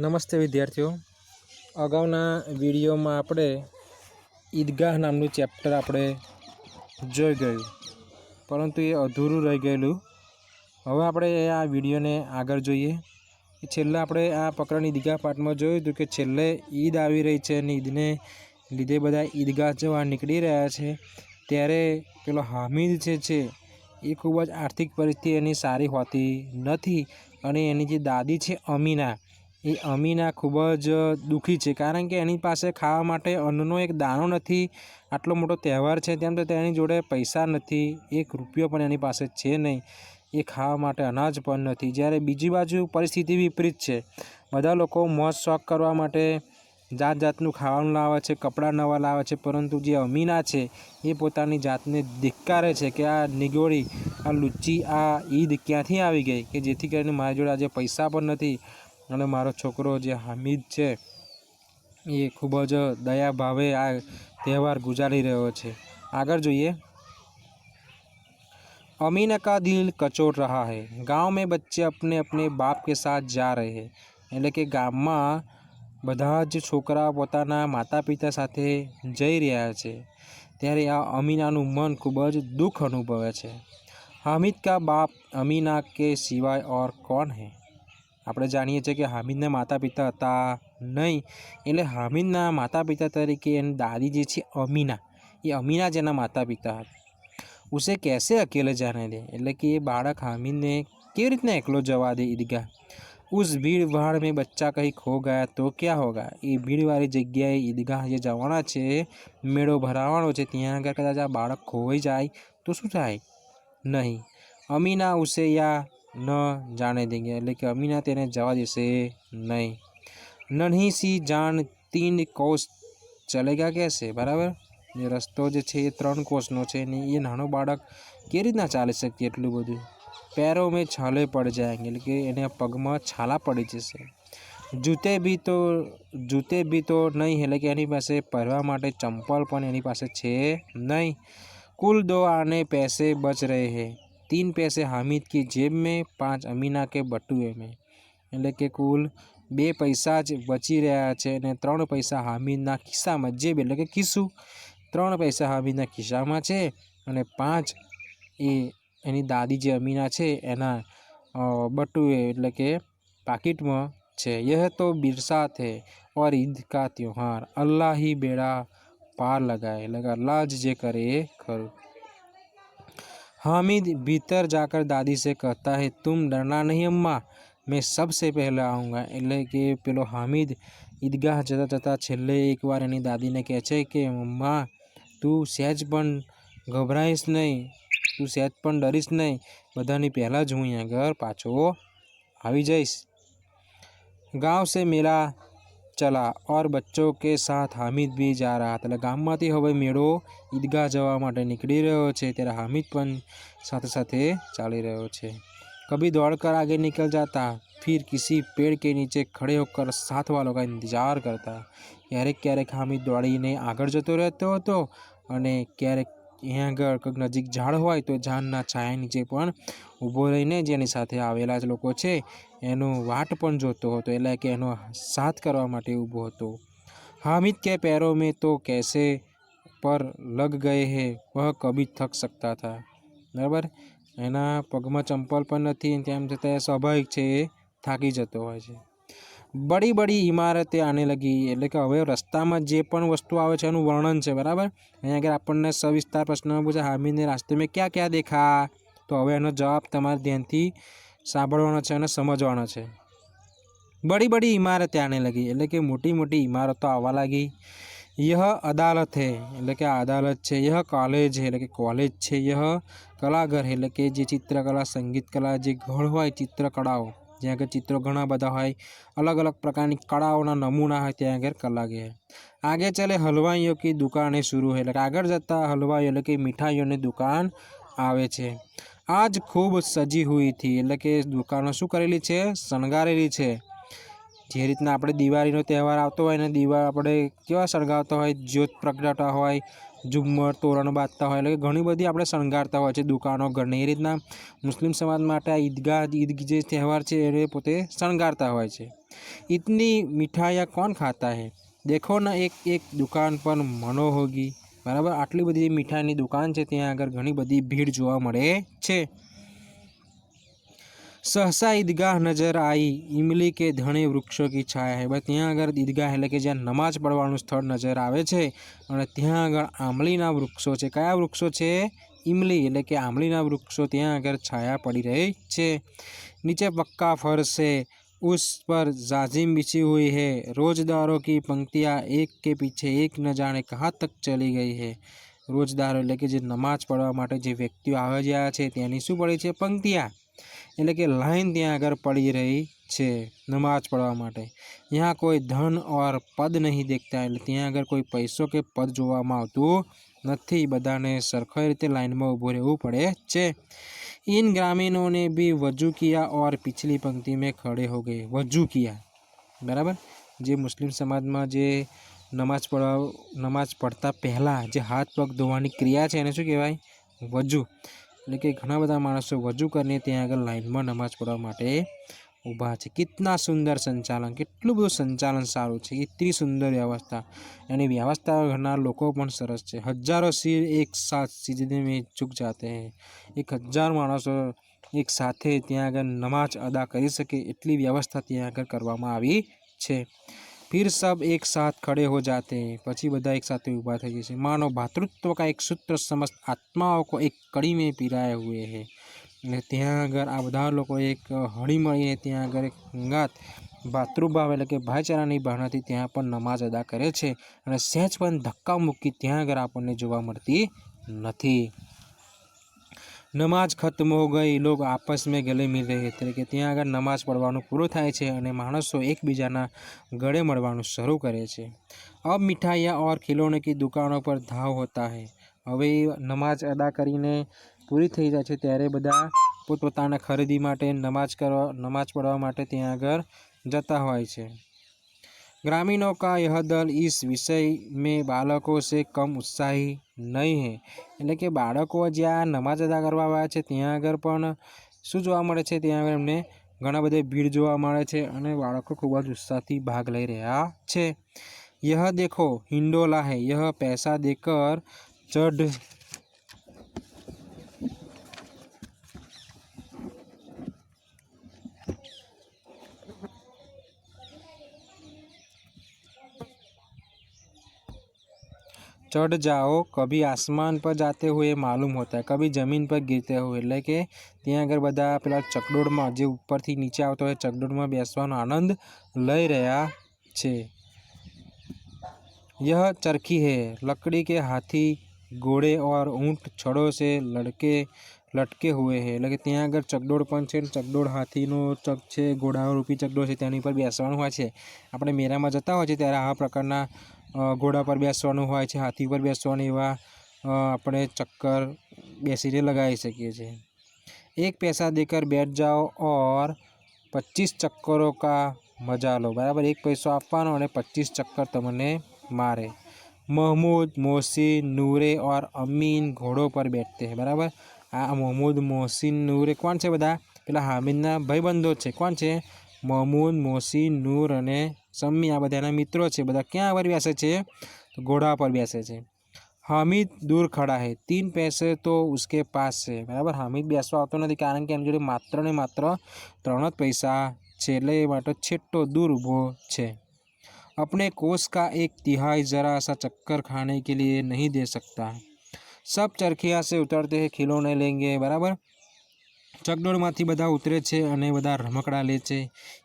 નમસ્તે વિદ્યાર્થીઓ, અગાઉના વિડીયોમાં આપણે ઈદગાહ નામનું ચેપ્ટર આપણે જોઈ ગયું, પરંતુ એ અધૂરું રહી ગયેલું. હવે આપણે આ વિડીયોને આગળ જોઈએ. છેલ્લે આપણે આ પ્રકરણ ઈદગાહ પાઠમાં જોયું હતું કે છેલ્લે ઈદ આવી રહી છે અને ઈદને લીધે બધા ઈદગાહ જવા નીકળી રહ્યા છે. ત્યારે પેલો હામિદ છે એ ખૂબ જ આર્થિક પરિસ્થિતિ એની સારી હોતી નથી અને એની જે દાદી છે અમીના ખૂબ જ દુઃખી છે, કારણ કે એની પાસે ખાવા માટે અન્નનો એક દાણો નથી. આટલો મોટો તહેવાર છે તેમ તો તેની જોડે પૈસા નથી, 1 રૂપિયો પણ એની પાસે છે નહીં, એ ખાવા માટે અનાજ પણ નથી. જ્યારે બીજી બાજુ પરિસ્થિતિ વિપરીત છે. બધા લોકો મોજ શોખ કરવા માટે જાત જાતનું ખાવાનું લાવે છે, કપડાં નવા લાવે છે, પરંતુ જે અમીના છે એ પોતાની જાતને ધિક્કારે છે કે આ નિગોડી, આ લુચ્ચી, આ ઈદ ક્યાંથી આવી ગઈ કે જેથી કરીને મારી જોડે આજે પૈસા પણ નથી અને મારો છોકરો જે હામિદ છે એ ખૂબ જ દયા ભાવે આ તહેવાર ગુજારી રહ્યો છે. આગળ જોઈએ. अमीना का दिल कचोट रहा है, गांव में बच्चे अपने अपने बाप के साथ जा रहे हैं. એટલે કે ગામમાં બધા જ છોકરા પોતાના માતા પિતા સાથે જઈ રહ્યા છે. ત્યારે આ અમીનાનું મન ખૂબ જ દુઃખ અનુભવે છે. હામિદ કા બાપ અમીના કે સિવાય ઓર કોણ હૈ. આપણે જાણીએ છીએ કે હામિદના માતા પિતા હતા નહીં, એટલે હામિદના માતા પિતા તરીકે એની દાદી જે છે અમીના જ એના માતા પિતા હતા. ઉસે कैसे अकेले जाने दे, એટલે કે એ બાળક હામિદને કેવી રીતના એકલો જવા દે ઈદગાહ. ઉસ ભીડ ભાડ મેં બચ્ચા કहीं ખો ગયા તો क्या होगा. એ ભીડવાળી જગ્યાએ ઈદગાહ જે જવાના છે, મેળો ભરાવાનો છે, ત્યાં આગળ કદાચ આ બાળક ખોવાઈ જાય તો શું થાય. નહીં, અમીના ઉસે યા ન જાણે દેંગે, એટલે કે અમીના તેને જવા દેશે નહીં. નન્હી સી જાન 3 કોસ ચલેગા कैसे. બરાબર, એ રસ્તો જે છે એ 3 કોસનો છે ને એ નાનો બાળક કેવી રીતના ચાલી શકીએ એટલું બધું. પેરો મેં છાલે પડ જાયંગે, એટલે કે એને પગમાં છાલા પડી જશે. જૂતે બી તો નહીં, એટલે કે એની પાસે પહેરવા માટે ચંપલ પણ એની પાસે છે નહીં. કુલ 2 આને પૈસે બચ રહે હૈ, 3 पैसे हामिद की जेब में, 5 अमीना के बटुए में. એટલે કે કુલ 2 પૈસા જ બચી રહ્યા છે અને 3 પૈસા હામિદના ખિસ્સામાં, જેબ એટલે કે ખિસ્સું, 3 પૈસા હામિદના ખિસ્સામાં છે અને 5 એ એની દાદી જે અમીના છે એના બટુએ એટલે કે પાકીટમાં છે. यह तो बिरसात है और ईद का त्योहार, अल्लाह ही बेड़ा पार लगाए, એટલે કે અલ્લાહ જ જે કરે એ ખરું. हामिद भीतर जाकर दादी से कहता है तुम डरना नहीं अम्मा, मैं सबसे पहले आऊँगा. એટલે કે પેલો હામિદ ઈદગાહ જતા છેલ્લે એકવાર એની દાદીને કહે છે કે અમ્મા તું સહેજ પણ ગભરાઈશ નહીં, તું સહેજ પણ ડરીશ નહીં, બધાની પહેલાં જ હું અહીંયા ઘર પાછો આવી જઈશ. गांव से मेला चला और बच्चों के साथ हामिद भी जा रहा था. એટલે ગામમાંથી હવે મેળો ઈદગાહ જવા માટે નીકળી રહ્યો છે, ત્યારે હામિદ પણ સાથે સાથે ચાલી રહ્યો છે. कभी दौड़कर आगे निकल जाता, फिर किसी पेड़ के नीचे खड़े होकर साथ वालों का इंतजार करता. ક્યારેક હામિદ દોડીને આગળ જતો રહેતો હતો અને ક્યારેક અહીંયા આગળ કંઈક નજીક ઝાડ હોય તો ઝાડના છાયા નીચે પણ ઊભો રહીને જેની સાથે આવેલા જ લોકો છે એનો વાટ પણ જોતો હતો, એટલે કે એનો સાથ કરવા માટે ઊભો હતો. हामिद के पैरों में तो कैसे पर लग गए हैं, वह कभी थक सकता था. બરાબર, એના પગમાં ચંપલ પણ નથી, તેમ છતાં સ્વાભાવિક છે એ થાકી જતો હોય છે. બડી બડી ઇમારતે આને લગી, એટલે કે હવે રસ્તામાં જે પણ વસ્તુ આવે છે એનું વર્ણન છે. બરાબર, અહીંયા આગળ આપણને સવિસ્તાર પ્રશ્નમાં પૂછે હામિદને રાસ્તે મેં ક્યાં ક્યાં દેખા, તો હવે એનો જવાબ તમારે ધ્યાનથી સાંભળવાનો છે અને સમજવાનો છે. બડી બડી ઇમારતે આને લગી, એટલે કે મોટી મોટી ઇમારતો આવવા લાગી. यह अदालत है, એટલે કે આ અદાલત છે. यह कॉलेज है, એટલે કે કોલેજ છે. यह કલાઘર એટલે કે જે ચિત્રકલા, સંગીત કલા, જે ઘર હોય, ચિત્રકળાઓ, જ્યાં આગળ ચિત્રો ઘણા બધા હોય, અલગ અલગ પ્રકારની કળાઓના નમૂના હોય, ત્યાં આગળ કલાઘર. આગે ચલે હલવાઈઓ કી દુકાને શરૂ હોય, એટલે કે આગળ જતા હલવાઈઓ એટલે કે મીઠાઈઓની દુકાન આવે છે. આજ ખૂબ સજી હુઈ થી, એટલે કે દુકાનો શું કરેલી છે, શણગારેલી છે. જે રીતના આપણે દિવાળીનો તહેવાર આવતો હોય ને આપણે કેવા શણગારતા હોય, જ્યોત પ્રગટાવતા હોય, ઝુમ્મર તોરણ બાંધતા હોય, એટલે કે ઘણી બધી આપણે શણગારતા હોય છે દુકાનો ઘરને. એ રીતના મુસ્લિમ સમાજ માટે આ ઈદ જે તહેવાર છે એને પોતે શણગારતા હોય છે. इतनी मिठाइयाँ कौन खाता है, देखो ना एक एक दुकान पर मनो होगी। बराबर, आटली बधी मीठाईनी दुकान है, त्यां आगळ घणी बधी भीड़ जोवा मळे छे। सहसा ईदगाह नजर आई, इमली के धणे वृक्षों की छाया है। बस ત્યાં આગળ ઈદગાહ એટલે કે જ્યાં નમાઝ પડવાનું સ્થળ નજર આવે છે અને ત્યાં આગળ આંબલીના વૃક્ષો છે। કયા વૃક્ષો છે? ઈમલી એટલે કે આંબલીના વૃક્ષો ત્યાં આગળ છાયા પડી રહી છે। नीचे पक्का फर्श है, उस पर जाजिम बिछी हुई है। रोजदारों की पंक्तियाँ एक के पीछे एक न जाने कहाँ तक चली गई है। रोजदारो એટલે કે જે નમાઝ પડવા માટે જે વ્યક્તિઓ આવે જાય છે તેની શું પડી છે? પંક્તિયા એટલે કે લાइन ત્યાં આગળ પડી रही છે नमाज पढ़वा माटे। यहाँ कोई धन और पद नहीं देखता, એટલે ત્યાં આગળ કોઈ પૈસો કે પદ જોવામાં આવતું નથી। બધાને સરખી રીતે લાઇનમાં ઊભું રહેવું પડે છે। इन ग्रामीणों ने भी वजू किया और पिछली पंक्ति में खड़े हो गए। वजू किया, बराबर, जे मुस्लिम समाज में जे नमाज पढ़ता पहला जे हाथ पग धोवानी क्रिया है एने शुं कहेवाय? वजू। એટલે કે ઘણા બધા માણસો વજુ કરીને ત્યાં આગળ લાઇનમાં નમાઝ પढ़वा માટે ઊભા છે। कितना सुंदर संचालन, કેટલું બધું સંચાલન સારું છે, એટલી સુંદર વ્યવસ્થા, એની વ્યવસ્થા કરનાર લોકો પણ સરસ છે। હજારોं सिर एक साथ सिजदे में झुक जाते हैं। 1000 માણસો એક સાથે ત્યાં આગળ નમાઝ અદા કરી શકે એટલી વ્યવસ્થા ત્યાં આગળ કરવામાં આવી છે। फिर सब एक साथ खड़े हो जाते हैं, पछी बधा एक साथ ऊभा थई जशे। मानो भातृत्व का एक सूत्र समस्त आत्माओं को एक कड़ी में पिराए हुए है। त्यां आगळ आ बधा लोको एक हળી મળીને ત્યાં આગળ એક સંગાત ભાતૃભાવ એટલે કે ભાઈચારાની ભાવનાથી ત્યાં પણ નમાજ અદા કરે છે અને સહેજ પણ ધક્કા મૂકી ત્યાં આગળ આપણને જોવા મળતી નથી। नमाज खत्म हो गई, लोग आपस में गले मिल रहे थे कि ત્યાં આગળ નમાજ પડવાનું પૂરું થાય છે અને માણસો એકબીજાના ગળે મળવાનું શરૂ કરે છે। अब मिठाइयाँ और खिलौने की दुकानों पर धाव होता है। હવે નમાજ અદા કરીને પૂરી થઈ જાય છે ત્યારે બધા પોતપોતાના ખરીદી માટે નમાજ પढ़वा માટે ત્યાં આગળ જતા હોય છે। ग्रामीणों का यह दल इस विषय में बालकों से कम उत्साही नहीं है। એટલે કે બાળકો જ્યાં નમાજ અદા કરવા આવ્યા છે ત્યાં આગળ પણ શું જોવા મળે છે? ત્યાં આગળ એમને ઘણા બધા ભીડ જોવા મળે છે અને બાળકો ખૂબ જ ઉત્સાહથી ભાગ લઈ રહ્યા છે। यह देखो हिंडोला है, यह पैसा देकर चढ़ चढ़ जाओ, कभी आसमान पर जाते हुए मालूम होता है, कभी जमीन पर गिरते हुए। એટલે કે ત્યાં આગળ બધા પેલા ચકડોળમાં જે ઉપરથી નીચે આવતો હોય ચકડોળમાં બેસવાનો આનંદ લઈ રહ્યા છે। यह चरखी है, लकड़ी के हाथी घोड़े और ऊंट छड़ों से लटके हुए है। એટલે કે ત્યાં આગળ ચકડોળ પણ છે, ચકડોળ હાથીનો ચક છે, ઘોડારૂપી ચકડોળ છે, તેની પર બેસવાનું હોય છે। આપણે મેળામાં જતા હોય છે ત્યારે આ પ્રકારના ઘોડા પર બેસવાનું હોય છે, હાથી પર બેસવાનું, એવા આપણે ચક્કર બેસીને લગાવી શકીએ છીએ। एक पैसा देकर बैठ जाओ और 25 चक्करों का मजा लो। बराबर, एक पैसो आपवानो और 25 चक्कर तमने मारे। महमूद, मोहसिन, नूरे और अमीन घोड़ों पर बैठते हैं। बराबर, आ महमूद, मोहसिन, नूरे कौन है? बधा पेला हामिदना भाईबंधो छे। कौन है? महमूद, मोहसिन, नूर अने सम्मी, आ बधाना मित्रों छे। बधा क्या पर बेसे छे? तो घोड़ा पर बेसे छे। हामिद दूर खड़ा है, 3 पैसे तो उसके पास है। बराबर, हामिद बेसवा आवतो नथी कारण के एनी जोडे मात्र ने मात्र 3 ज पैसा छे, એટલે એ માટે છેટ્ટો दूर ઊભો छे। अपने कोष का 1/3 जरा सा चक्कर खाने के लिए नहीं दे सकता। सब चरखिया से उतरते हैं, खिलौने लेंगे। बराबर, चकडोळमांथी बधा उतरे छे अने बधा रमकड़ा ले छे।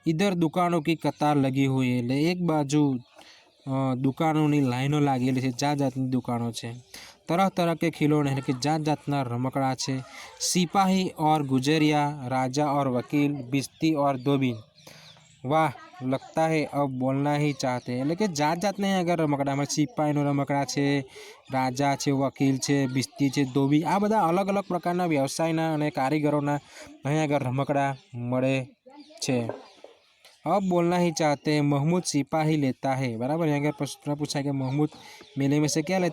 इधर दुकानों की कतार लगी हुई है, એટલે एक बाजू दुकानों लाइनों लागेली है, जात जातनी दुकानों है। तरह तरह के खिलौने એટલે કે जात जातना रमकड़ा है। सिपाही और गुजरिया, राजा और वकील, बिस्ती और धोबीन। वाह, लगता है अब बोलना ही चाहते हैं। એટલે કે जात जातने अगर रमकड़ामां सिपाहीनो रमकड़ा है, राजा है, वकील है, बिस्ती है, धोबी, आ बधा अलग अलग प्रकारना व्यवसायना अने कारीगरोना अहीं आगळ रमकड़ा मळे छे। अब बोलना ही चाहते हैं, महमूद सिपाही लेता है। बराबर, यहाँ प्रश्न पूछा कि महमूद मेले में से क्या लेता है?